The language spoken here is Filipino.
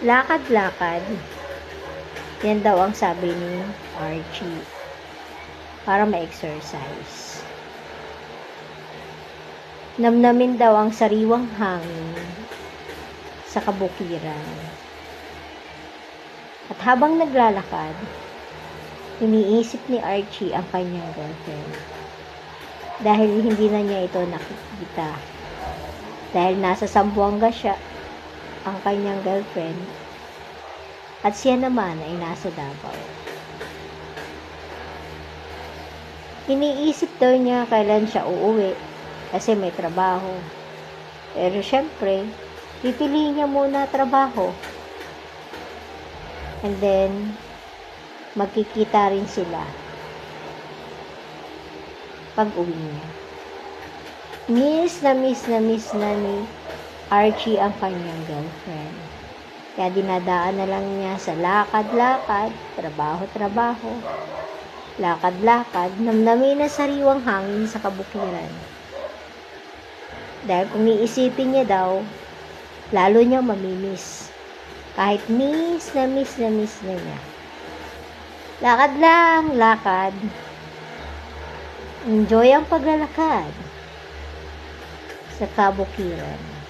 Lakad-lakad. Yan daw ang sabi ni Archie. Para ma-exercise. Namnamin daw ang sariwang hangin sa kabukiran. At habang naglalakad, iniisip ni Archie ang kanyang girlfriend. Dahil hindi na niya ito nakikita. Dahil nasa Zamboanga siya, ang kanyang girlfriend, at siya naman ay nasa Davao. Iniisip daw niya kailan siya uuwi kasi may trabaho. Pero syempre, pipiliin niya muna trabaho. And then, magkikita rin sila pag uwi niya. Miss na ni Archie ang kanyang girlfriend. Kaya dinadaan na lang niya sa lakad-lakad, trabaho-trabaho, lakad-lakad, namnamin na sariwang hangin sa kabukiran. Dahil kung iisipin niya daw, lalo niyang mamimiss. Kahit miss na niya. Lakad lang, lakad. Enjoy ang paglalakad sa kabukiran.